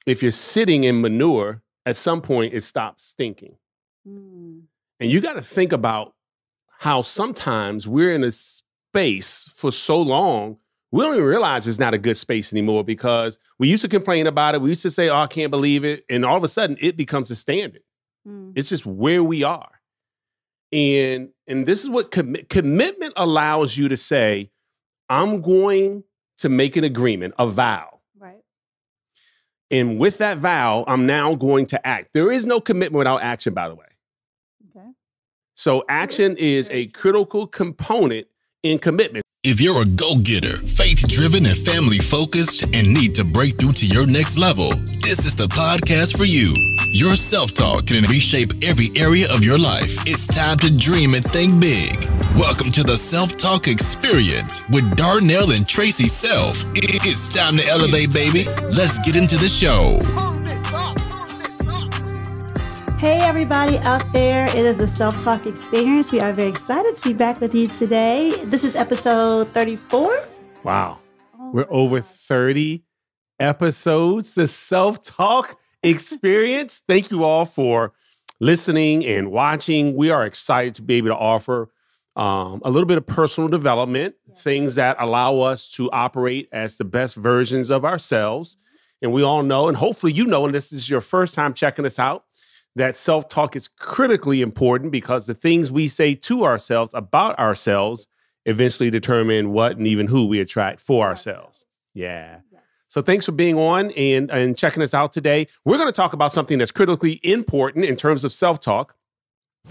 if you're sitting in manure, at some point it stops stinking. And you got to think about how sometimes we're in a space for so long, we don't even realize it's not a good space anymore because we used to complain about it. We used to say, oh, I can't believe it. And all of a sudden it becomes a standard. It's just where we are. And this is what commitment allows you to say, I'm going to make an agreement, a vow. Right. And with that vow, I'm now going to act. There is no commitment without action, by the way. Okay. So action is a critical component in commitment. If you're a go-getter, faith-driven, and family-focused, and need to break through to your next level, this is the podcast for you. Your self-talk can reshape every area of your life. It's time to dream and think big. Welcome to the Self-Talk Experience with Darnell and Tracy Self. It's time to elevate, baby. Let's get into the show. Hey, everybody out there. It is the Self-Talk Experience. We are very excited to be back with you today. This is episode 34. Wow. We're over 30 episodes. The Self-Talk Experience. Thank you all for listening and watching. We are excited to be able to offer a little bit of personal development, things that allow us to operate as the best versions of ourselves. And we all know, and hopefully you know, and this is your first time checking us out, that self-talk is critically important because the things we say to ourselves about ourselves eventually determine what and even who we attract for ourselves. Yeah. Yes. So thanks for being on and checking us out today. We're going to talk about something that's critically important in terms of self-talk.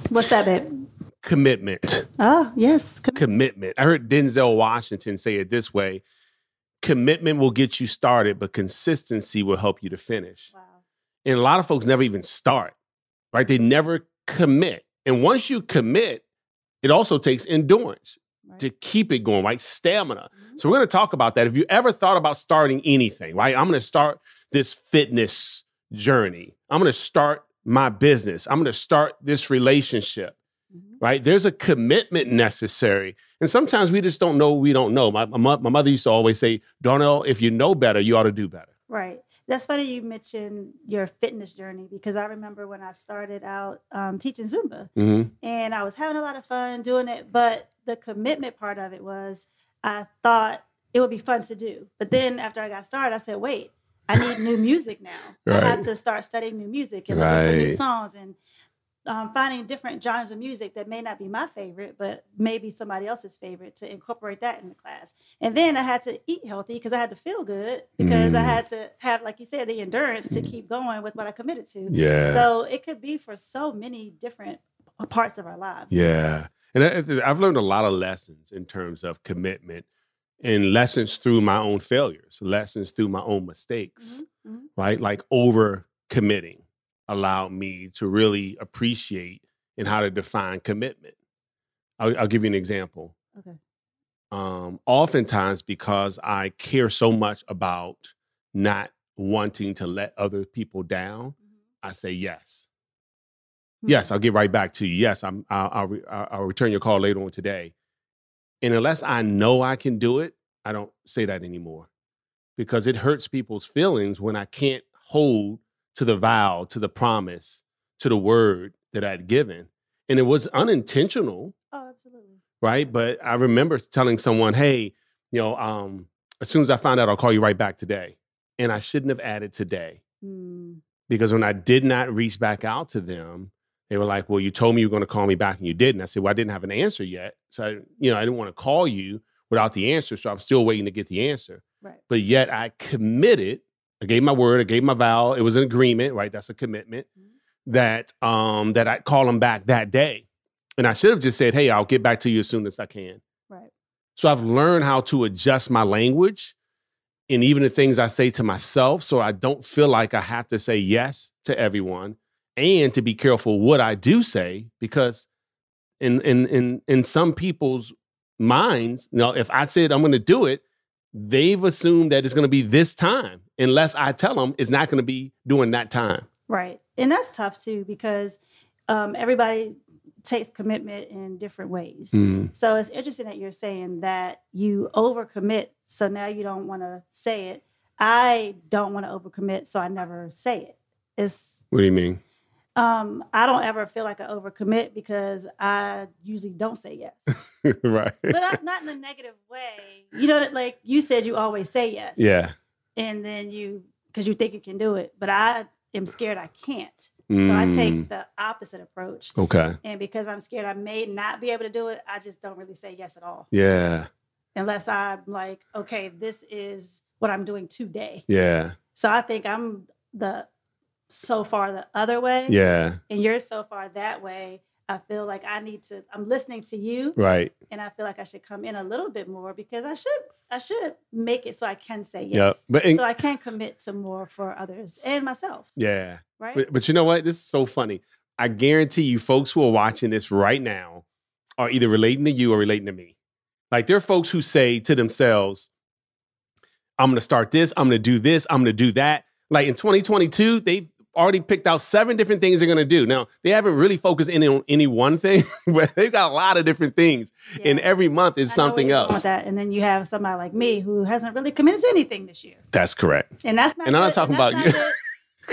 What's that, babe? Commitment. Oh, yes. Commitment. I heard Denzel Washington say it this way. Commitment will get you started, but consistency will help you to finish. Wow. And a lot of folks never even start. Right? They never commit. And once you commit, it also takes endurance to keep it going, right? Stamina. So we're going to talk about that. If you ever thought about starting anything, right? I'm going to start this fitness journey. I'm going to start my business. I'm going to start this relationship, right? There's a commitment necessary. And sometimes we just don't know what we don't know. My mother used to always say, Darnell, if you know better, you ought to do better. Right. That's funny you mentioned your fitness journey because I remember when I started out teaching Zumba and I was having a lot of fun doing it. But the commitment part of it was I thought it would be fun to do. But then after I got started, I said, wait, I need new music now. I have to start studying new music and looking for new songs and finding different genres of music that may not be my favorite, but maybe somebody else's favorite to incorporate that in the class. And then I had to eat healthy because I had to feel good because I had to have, like you said, the endurance to keep going with what I committed to. Yeah. So it could be for so many different parts of our lives. Yeah. And I've learned a lot of lessons in terms of commitment and lessons through my own failures, lessons through my own mistakes, right? Like over committing allowed me to really appreciate and how to define commitment. I'll give you an example. Okay. Oftentimes, because I care so much about not wanting to let other people down, I say yes. Yes, I'll get right back to you. Yes, I'll return your call later on today. And unless I know I can do it, I don't say that anymore because it hurts people's feelings when I can't hold to the vow, to the promise, to the word that I'd given. And it was unintentional. Oh, absolutely. Right? But I remember telling someone, hey, as soon as I find out, I'll call you right back today. And I shouldn't have added today. Because when I did not reach back out to them, they were like, well, you told me you were going to call me back and you didn't. I said, well, I didn't have an answer yet. So, I didn't want to call you without the answer. So I'm still waiting to get the answer. Right. But yet I committed. I gave my word. I gave my vow. It was an agreement, right? That's a commitment that I'd call them back that day. And I should have just said, hey, I'll get back to you as soon as I can. Right. So I've learned how to adjust my language and even the things I say to myself so I don't feel like I have to say yes to everyone and to be careful what I do say because in some people's minds, if I said I'm going to do it, they've assumed that it's going to be this time unless I tell them it's not going to be during that time. Right. And that's tough too, because everybody takes commitment in different ways. So it's interesting that you're saying that you overcommit. So now you don't want to say it. I don't want to overcommit, so I never say it. What do you mean? I don't ever feel like I overcommit because I usually don't say yes. Right. But not in a negative way. You know, that like you said, you always say yes. Yeah. And then because you think you can do it, but I am scared I can't. So I take the opposite approach. Okay. And because I'm scared I may not be able to do it, I just don't really say yes at all. Yeah. Unless I'm like, okay, this is what I'm doing today. Yeah. So I think I'm so far the other way. Yeah. And you're so far that way. I feel like I'm listening to you. Right. And I feel like I should come in a little bit more because I should make it so I can say yes. Yep. So I can commit to more for others and myself. Yeah. Right. But you know what? This is so funny. I guarantee you folks who are watching this right now are either relating to you or relating to me. Like there are folks who say to themselves, I'm going to start this, I'm going to do this, I'm going to do that. Like in 2022, they've already picked out 7 different things they're going to do. Now, they haven't really focused in on any one thing, but they've got a lot of different things. Yeah. And every month is something else. That. And then you have somebody like me who hasn't really committed to anything this year. That's correct. And that's not And I'm not talking about you.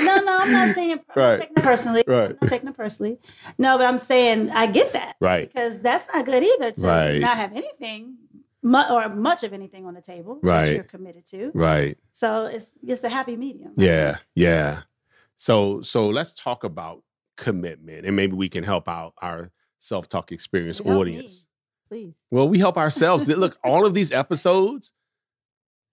No, I'm not saying I'm taking it personally. Right. I'm not taking it personally. No, but I'm saying I get that. Right. Because that's not good either to not have anything or much of anything on the table that you're committed to. Right. So it's a happy medium. Yeah. Yeah. So let's talk about commitment and maybe we can help out our self-talk experience audience. Please. Well, we help ourselves. Look, all of these episodes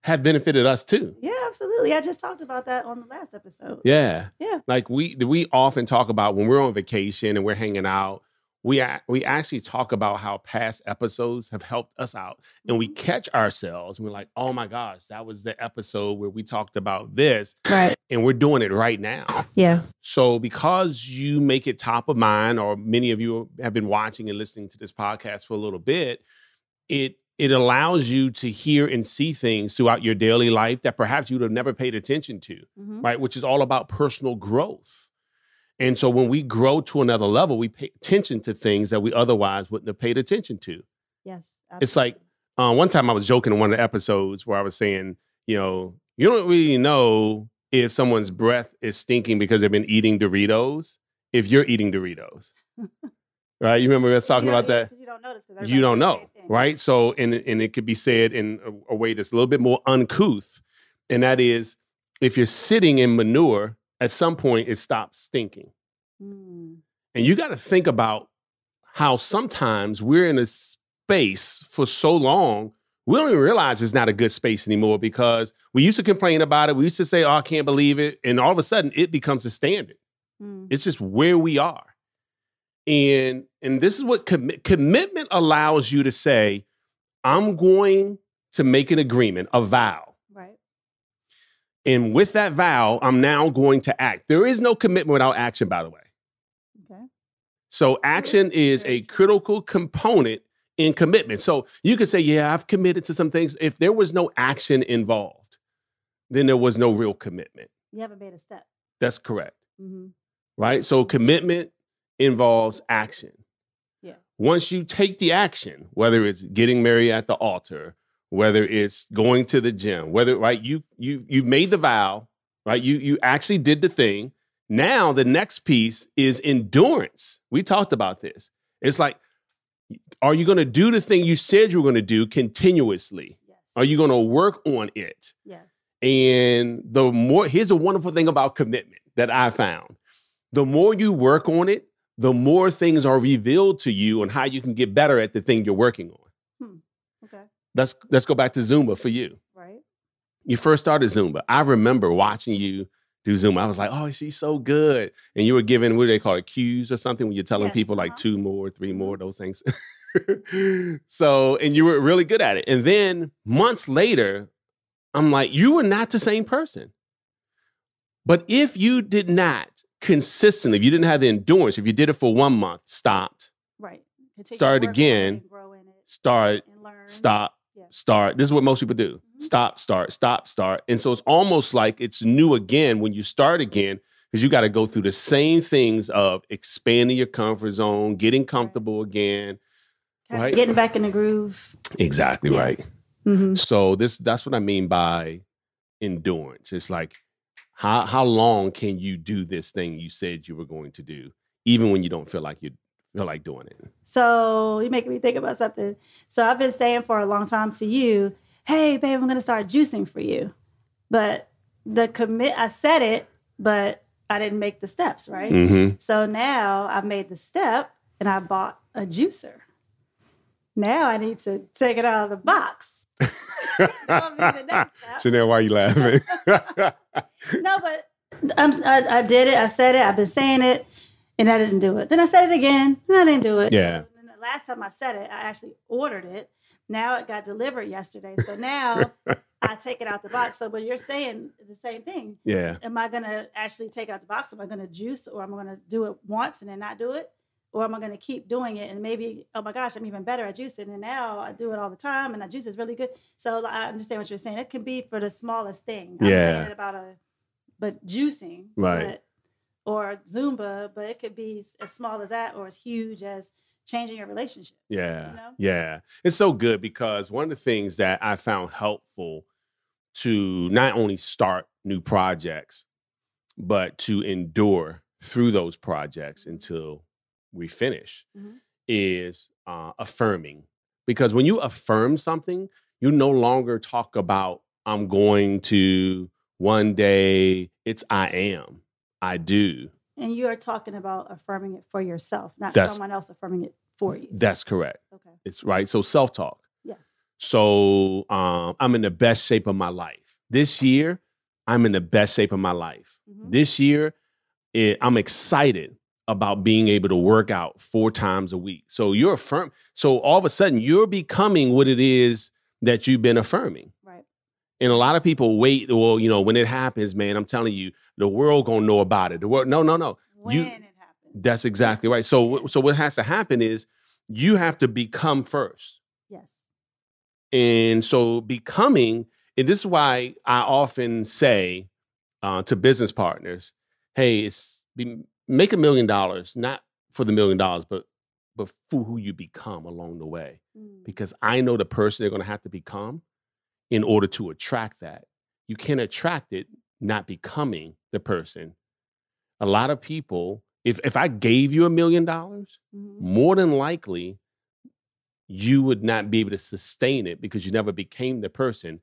have benefited us too. Yeah, absolutely. I just talked about that on the last episode. Yeah. Yeah. Like we often talk about when we're on vacation and we're hanging out, we actually talk about how past episodes have helped us out. And we catch ourselves and we're like, oh my gosh, that was the episode where we talked about this. Right. And we're doing it right now. Yeah. So because you make it top of mind, or many of you have been watching and listening to this podcast for a little bit, it allows you to hear and see things throughout your daily life that perhaps you would have never paid attention to, right? Which is all about personal growth. And so when we grow to another level, we pay attention to things that we otherwise wouldn't have paid attention to. Yes. Absolutely. It's like one time I was joking in one of the episodes where I was saying, you don't really know if someone's breath is stinking because they've been eating Doritos if you're eating Doritos. Right? You remember us talking about that? You don't notice. You don't know, right? So, and it could be said in a way that's a little bit more uncouth. And that is, if you're sitting in manure, at some point it stops stinking. And you got to think about how sometimes we're in a space for so long, we don't even realize it's not a good space anymore because we used to complain about it. We used to say, oh, I can't believe it. And all of a sudden it becomes a standard. It's just where we are. And this is what commitment allows you to say, I'm going to make an agreement, a vow. Right. And with that vow, I'm now going to act. There is no commitment without action, by the way. Okay. So action is a critical component in commitment. So you could say, yeah, I've committed to some things. If there was no action involved, then there was no real commitment. You haven't made a step. That's correct. Right? So commitment involves action. Yeah. Once you take the action, whether it's getting married at the altar, whether it's going to the gym, whether, right, you made the vow, right? You actually did the thing. Now the next piece is endurance. We talked about this. It's like, are you going to do the thing you said you were going to do continuously? Yes. Are you going to work on it? Yes. And here's a wonderful thing about commitment that I found. The more you work on it, the more things are revealed to you on how you can get better at the thing you're working on. Okay. Let's go back to Zumba for you. Right. You first started Zumba. I remember watching you do Zumba. I was like, oh, she's so good. And you were giving, what do they call it, cues or something when you're telling people like 2 more, 3 more, those things. So, and you were really good at it. And then months later, I'm like, you were not the same person. But if you did not consistently, if you didn't have the endurance, if you did it for 1 month, stopped, right, started again, start, stop, start. This is what most people do. Stop, start, stop, start. And so it's almost like it's new again when you start again, because you got to go through the same things of expanding your comfort zone, getting comfortable again, right? Getting back in the groove. Exactly right. So that's what I mean by endurance. It's like, how long can you do this thing you said you were going to do, even when you don't feel like you feel like doing it? So you're making me think about something. So I've been saying for a long time to you, hey, babe, I'm going to start juicing for you. But I said it, but I didn't make the steps, right? Mm-hmm. So now I've made the step and I bought a juicer. Now I need to take it out of the box. That'll be the next step. Chanel, why are you laughing? No, but I did it. I said it. I've been saying it, and I didn't do it. Then I said it again, and I didn't do it. Yeah. And the last time I said it, I actually ordered it. Now it got delivered yesterday. So now I take it out the box. So what you're saying is the same thing. Yeah. Am I going to actually take it out the box? Am I going to juice, or am I going to do it once and then not do it? Or am I going to keep doing it? And maybe, oh my gosh, I'm even better at juicing. And now I do it all the time, and I juice is really good. So I understand what you're saying. It can be for the smallest thing. I'm saying it about but juicing, right? Or Zumba, but it could be as small as that or as huge as changing your relationship. Yeah. You know? Yeah. It's so good because one of the things that I found helpful to not only start new projects, but to endure through those projects until we finish is affirming. Because when you affirm something, you no longer talk about, I'm going to one day, it's I am, I do. And you are talking about affirming it for yourself, not someone else affirming it for you. That's correct. Okay. It's right. So self-talk. Yeah. So I'm in the best shape of my life. This year, I'm in the best shape of my life. This year, I'm excited about being able to work out 4 times a week. So you're affirming. So all of a sudden, you're becoming what it is that you've been affirming. Right. And a lot of people wait. Well, when it happens, man, I'm telling you, the world gonna know about it. The world, no. When it happens. That's exactly right. So what has to happen is you have to become first. Yes. And so becoming, and this is why I often say to business partners, hey, make $1 million, not for the $1 million, but for who you become along the way. Because I know the person they're going to have to become in order to attract that. You can't attract it not becoming the person. A lot of people, if I gave you $1 million, more than likely, you would not be able to sustain it because you never became the person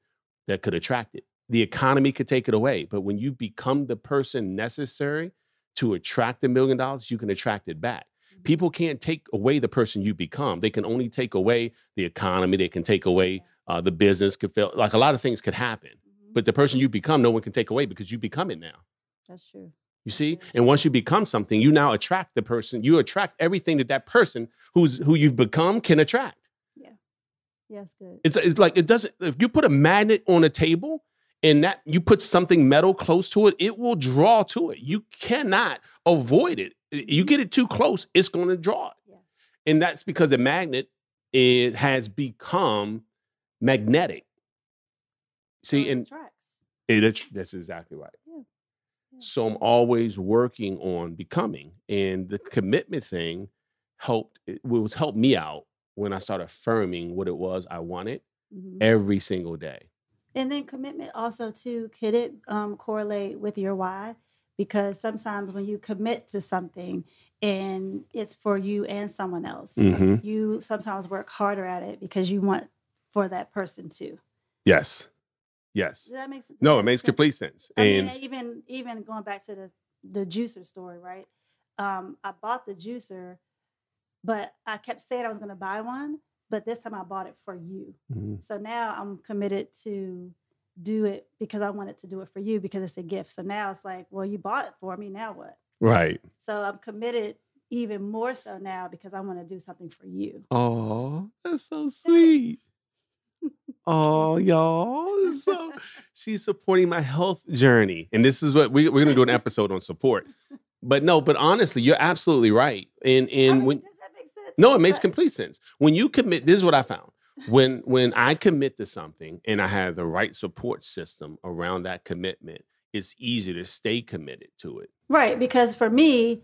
that could attract it. The economy could take it away. But when you become the person necessary to attract $1 million, you can attract it back. People can't take away the person you become. They can only take away the economy. They can take away the business. Could feel like a lot of things could happen. But the person you become, no one can take away because you become it now. That's true. You see? And once you become something, you now attract the person. You attract everything that person who you've become can attract. Yeah. Yes, good. It's like, it doesn't, if you put a magnet on a table and that you put something metal close to it, it will draw to it. You cannot avoid it. You get it too close, it's going to draw it. Yeah. And that's because the magnet has become magnetic. See, and that's exactly right. Yeah. Yeah. So I'm always working on becoming, and the commitment thing helped me out when I started affirming what it was I wanted every single day. And then commitment also too, could it correlate with your why? Because sometimes when you commit to something and it's for you and someone else, you sometimes work harder at it because you want for that person too. Yes. Yes. Does that make sense? No, it makes complete sense. I mean, even going back to the juicer story, right? I bought the juicer, but I kept saying I was going to buy one, but this time I bought it for you. So now I'm committed to do it because I wanted to do it for you because it's a gift. So now it's like, well, you bought it for me, now what? Right. So I'm committed even more so now because I want to do something for you. Oh, that's so sweet. Oh, y'all. So she's supporting my health journey. And this is what we're going to do an episode on support. But honestly, you're absolutely right. And when, does that make sense? No, it makes complete sense. When you commit, this is what I found. When I commit to something and I have the right support system around that commitment, it's easy to stay committed to it. Right. Because for me,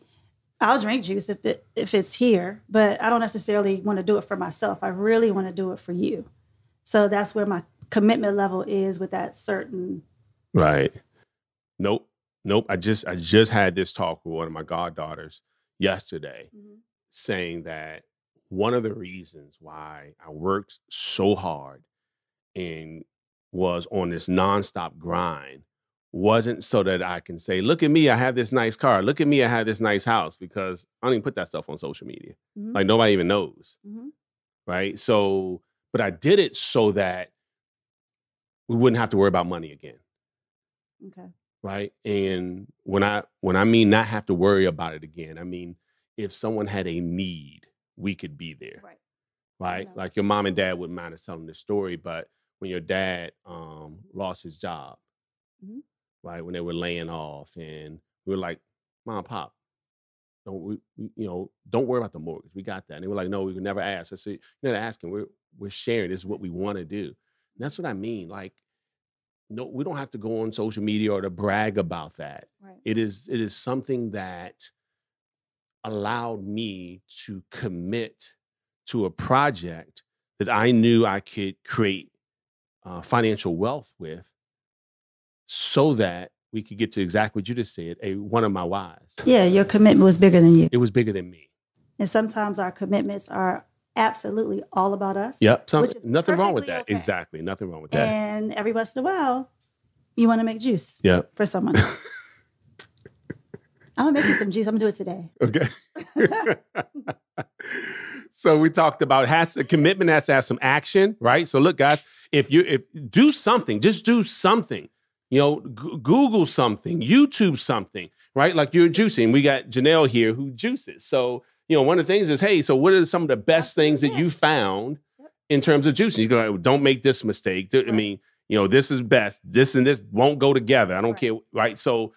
I'll drink juice if it's here, but I don't necessarily want to do it for myself. I really want to do it for you. So that's where my commitment level is with that certain Right. Nope. Nope. I just had this talk with one of my goddaughters yesterday, saying that one of the reasons why I worked so hard and was on this nonstop grind wasn't so that I can say, look at me, I have this nice car. Look at me, I have this nice house, because I don't even put that stuff on social media. Like nobody even knows. Right. So, but I did it so that we wouldn't have to worry about money again. Okay. Right. And when I mean not have to worry about it again, I mean, if someone had a need, we could be there. Right. Right. Like your mom and dad wouldn't mind us telling this story, but when your dad lost his job, right, when they were laying off, and we were like, Mom, Pop, don't don't worry about the mortgage. We got that. And they were like, no, we would never ask. I said, you're not asking. We're sharing. This is what we want to do. And that's what I mean. Like, no, we don't have to go on social media or to brag about that. Right. It is something that allowed me to commit to a project that I knew I could create financial wealth with, so that we could get to exactly what you just said, one of my whys. Yeah, your commitment was bigger than you. It was bigger than me. And sometimes our commitments are absolutely all about us. Yep. Nothing wrong with that. Okay. Exactly. Nothing wrong with that. And every once in a while, you want to make juice for someone else. I'm going to make you some juice. I'm going to do it today. Okay. So we talked about commitment has to have some action, right? So look, guys, if do something, just do something. Google something, YouTube something, right? Like you're juicing. We got Janelle here who juices. So, one of the things is, hey, so what are some of the best things that you found in terms of juicing? You go, don't make this mistake. I mean, this is best. This and this won't go together. I don't care, right? So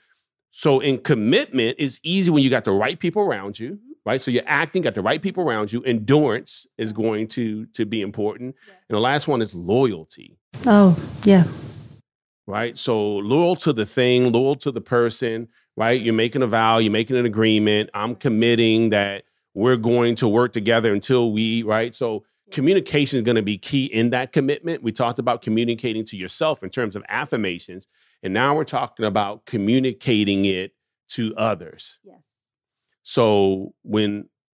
in commitment, it's easy when you got the right people around you, right? So you're acting, got the right people around you. Endurance is going to be important. And the last one is loyalty. Oh, yeah. Right? So loyal to the thing, loyal to the person, right? You're making a vow, you're making an agreement. I'm committing that we're going to work together until right? So communication is going to be key in that commitment. We talked about communicating to yourself in terms of affirmations. And now we're talking about communicating it to others. Yes. So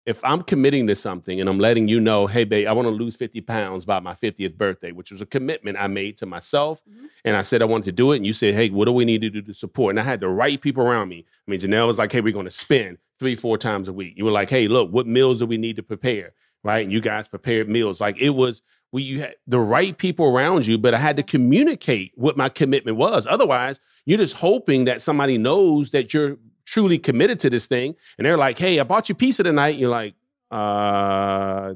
if I'm committing to something and I'm letting you know, hey, babe, I want to lose 50 pounds by my 50th birthday, which was a commitment I made to myself. And I said I wanted to do it. And you said, hey, what do we need to do to support? And I had the right people around me. I mean, Janelle was like, hey, we're going to spend 3-4 times a week. You were like, hey, look, what meals do we need to prepare? Right. And you guys prepared meals. Like you had the right people around you, but I had to communicate what my commitment was. Otherwise, you're just hoping that somebody knows that you're truly committed to this thing. And they're like, hey, I bought you pizza tonight. And you're like, I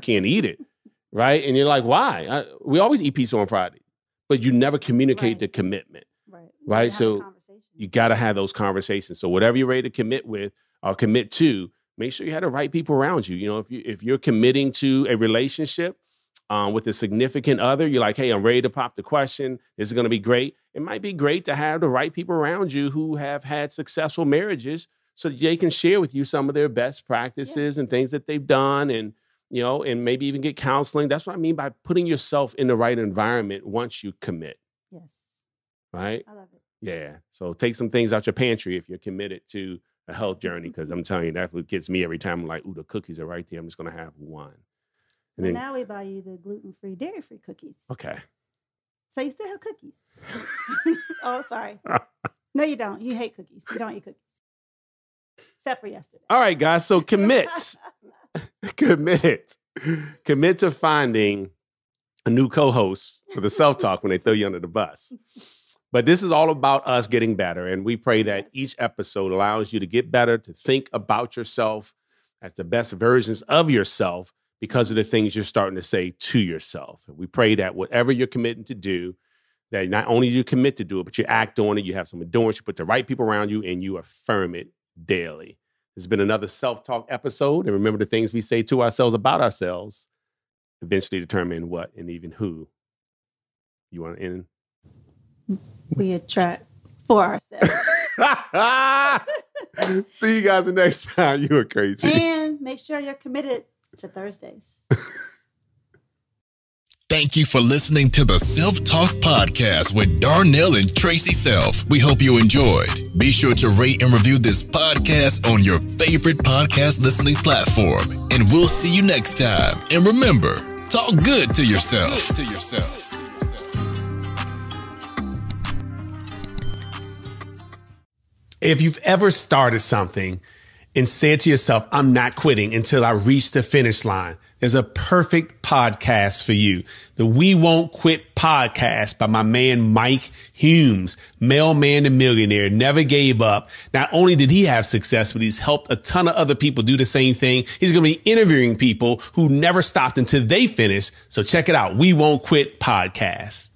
can't eat it. Right. And you're like, why? We always eat pizza on Friday, but you never communicate the commitment. Right. So you got to have those conversations. So whatever you're ready to commit with or commit to, make sure you have the right people around you. If you're committing to a relationship with a significant other, you're like, hey, I'm ready to pop the question. This is going to be great. It might be great to have the right people around you who have had successful marriages so that they can share with you some of their best practices and things that they've done, and and maybe even get counseling. That's what I mean by putting yourself in the right environment once you commit. Yes. Right? I love it. Yeah. So take some things out your pantry if you're committed to a health journey, because I'm telling you, that's what gets me every time. I'm like, ooh, the cookies are right there. I'm just going to have one. And then, now we buy you the gluten-free, dairy-free cookies. Okay. So you still have cookies. Oh, sorry. No, you don't. You hate cookies. You don't eat cookies. Except for yesterday. All right, guys. So commit. Commit to finding a new co-host for the self-talk when they throw you under the bus. But this is all about us getting better. And we pray that each episode allows you to get better, to think about yourself as the best versions of yourself because of the things you're starting to say to yourself. And we pray that whatever you're committing to do, that not only do you commit to do it, but you act on it, you have some endurance, you put the right people around you, and you affirm it daily. This has been another self-talk episode. And remember, the things we say to ourselves about ourselves eventually determine what and even who you want to end. We attract for ourselves. See you guys the next time. You are crazy. And make sure you're committed to Thursdays. Thank you for listening to the Self-Talk Podcast with Darnell and Tracy Self. We hope you enjoyed. Be sure to rate and review this podcast on your favorite podcast listening platform. And we'll see you next time. And remember, talk good to yourself. If you've ever started something and said to yourself, I'm not quitting until I reach the finish line, there's a perfect podcast for you. The We Won't Quit podcast by my man, Mike Humes, mailman and millionaire, never gave up. Not only did he have success, but he's helped a ton of other people do the same thing. He's going to be interviewing people who never stopped until they finish. So check it out. We Won't Quit podcast.